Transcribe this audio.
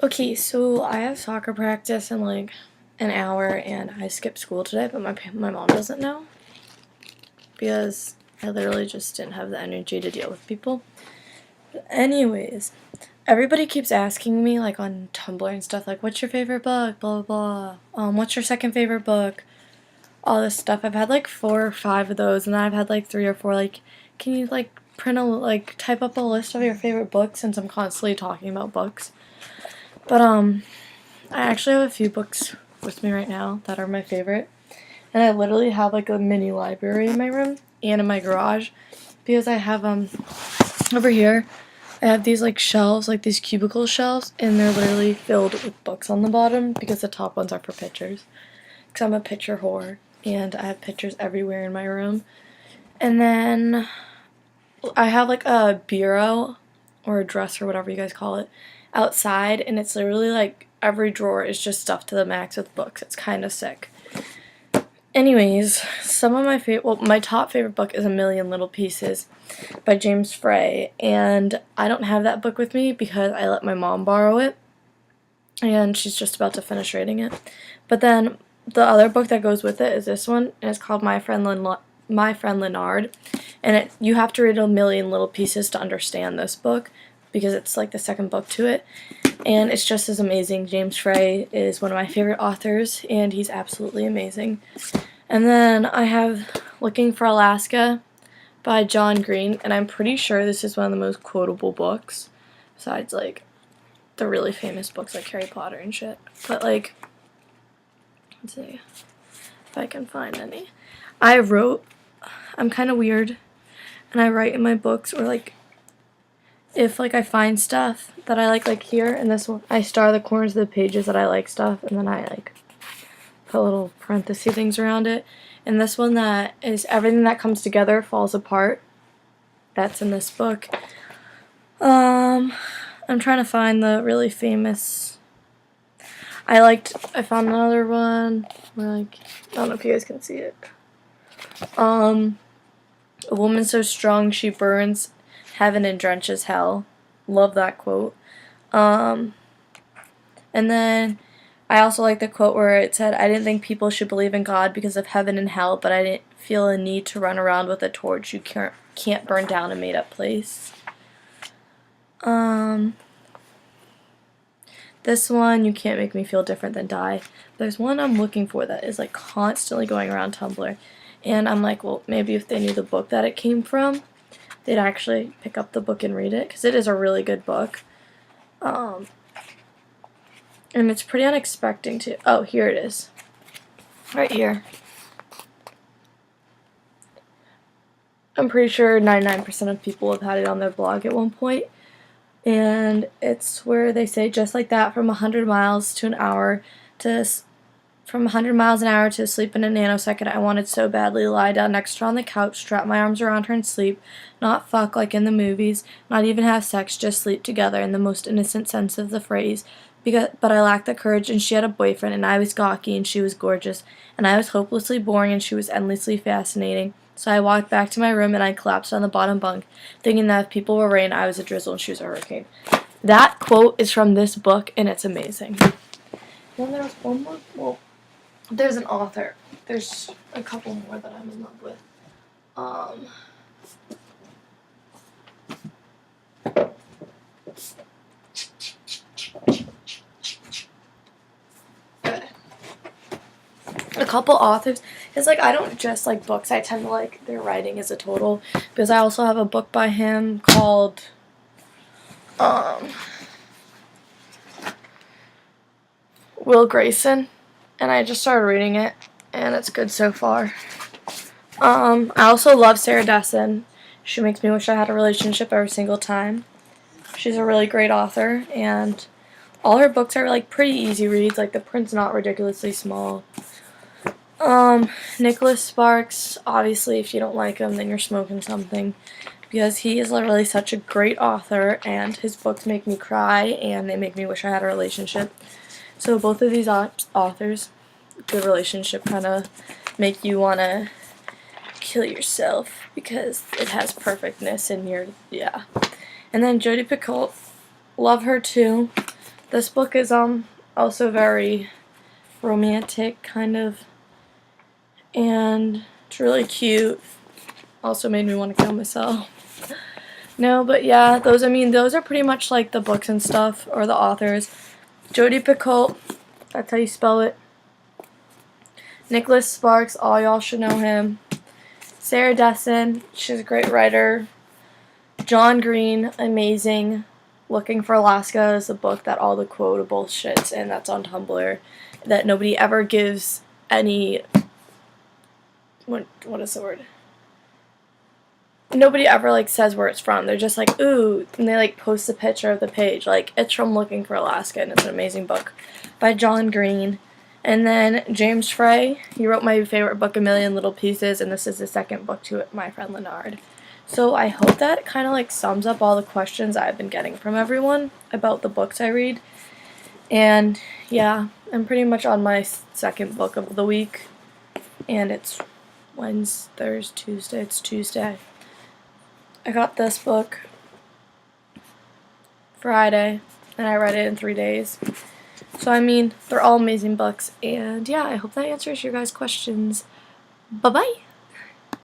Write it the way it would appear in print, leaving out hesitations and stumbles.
Okay, so I have soccer practice in like an hour and I skipped school today, but my mom doesn't know because I literally just didn't have the energy to deal with people. But anyways, everybody keeps asking me like on Tumblr and stuff like what's your favorite book, blah blah blah. What's your second favorite book? All this stuff. I've had like 4 or 5 of those and then I've had like 3 or 4 like can you like type up a list of your favorite books since I'm constantly talking about books. But I actually have a few books with me right now that are my favorite. And I literally have like a mini library in my room and in my garage because I have over here I have these like shelves, like these cubicle shelves, and they're literally filled with books on the bottom because the top ones are for pictures. Because I'm a picture whore and I have pictures everywhere in my room. And then I have like a bureau or a dresser, whatever you guys call it, outside, and it's literally like every drawer is just stuffed to the max with books. It's kind of sick. Anyways, some of my my top favorite book is A Million Little Pieces by James Frey, and I don't have that book with me because I let my mom borrow it, and she's just about to finish reading it. But then the other book that goes with it is this one, and it's called My Friend Leonard, and you have to read A Million Little Pieces to understand this book because it's like the second book to it, and it's just as amazing. James Frey is one of my favorite authors, and he's absolutely amazing. And then I have Looking for Alaska by John Green, and I'm pretty sure this is one of the most quotable books, besides like the really famous books like Harry Potter and shit. But like, let's see if I can find any. I'm kind of weird, and I write in my books, or like if like I find stuff that I like here in this one, I star the corners of the pages that I like stuff, and then I like put little parenthesis things around it. And this one that is Everything That Comes Together Falls Apart. That's in this book. I'm trying to find the really famous. I found another one where like I don't know if you guys can see it. A woman so strong she burns heaven and drenches hell. Love that quote. And then I also like the quote where it said, I didn't think people should believe in God because of heaven and hell, but I didn't feel a need to run around with a torch you can't burn down a made-up place. This one, You Can't Make Me Feel Different Than Die. There's one I'm looking for that is like constantly going around Tumblr, and I'm like, well, maybe if they knew the book that it came from, they'd actually pick up the book and read it, because it is a really good book. And it's pretty unexpected too. Oh, here it is. Right here. I'm pretty sure 99% of people have had it on their blog at one point. And it's where they say, just like that, from 100 miles to an hour from 100 miles an hour to sleep in a nanosecond, I wanted so badly to lie down next to her on the couch, strap my arms around her and sleep, not fuck like in the movies, not even have sex, just sleep together in the most innocent sense of the phrase. But I lacked the courage, and she had a boyfriend, and I was gawky, and she was gorgeous, and I was hopelessly boring, and she was endlessly fascinating. So I walked back to my room, and I collapsed on the bottom bunk, thinking that if people were rain, I was a drizzle, and she was a hurricane. That quote is from this book, and it's amazing. Then there's one more. Well, there's an author. There's a couple more that I'm in love with. A couple authors. It's like I don't just like books. I tend to like their writing as a total, because I also have a book by him called Will Grayson, and I just started reading it, and it's good so far. I also love Sarah Dessen. She makes me wish I had a relationship every single time. She's a really great author, and all her books are like pretty easy reads. Like the print's not ridiculously small. Nicholas Sparks, obviously if you don't like him then you're smoking something, because he is literally such a great author, and his books make me cry and they make me wish I had a relationship. So both of these authors, good relationship, kind of make you want to kill yourself because it has perfectness in your, yeah. And then Jodi Picoult, love her too. This book is also very romantic, kind of, and it's really cute. Also made me want to kill myself. No, but yeah, those are pretty much like the books and stuff, or the authors. Jodi Picoult, that's how you spell it. Nicholas Sparks, all y'all should know him. Sarah Dessen, she's a great writer. John Green, amazing. Looking for Alaska is a book that all the quotable shits in, that's on Tumblr, that nobody ever gives any, what is the word? Nobody ever, like, says where it's from. They're just like, ooh, and they, like, post a picture of the page. Like, it's from Looking for Alaska, and it's an amazing book by John Green. And then James Frey, he wrote my favorite book, A Million Little Pieces, and this is the second book to it, My Friend Leonard. So I hope that kind of, like, sums up all the questions I've been getting from everyone about the books I read. And, yeah, I'm pretty much on my second book of the week, and it's Wednesday, Thursday, Tuesday, it's Tuesday. I got this book Friday, and I read it in 3 days. So, I mean, they're all amazing books, and yeah, I hope that answers your guys' questions. Bye-bye!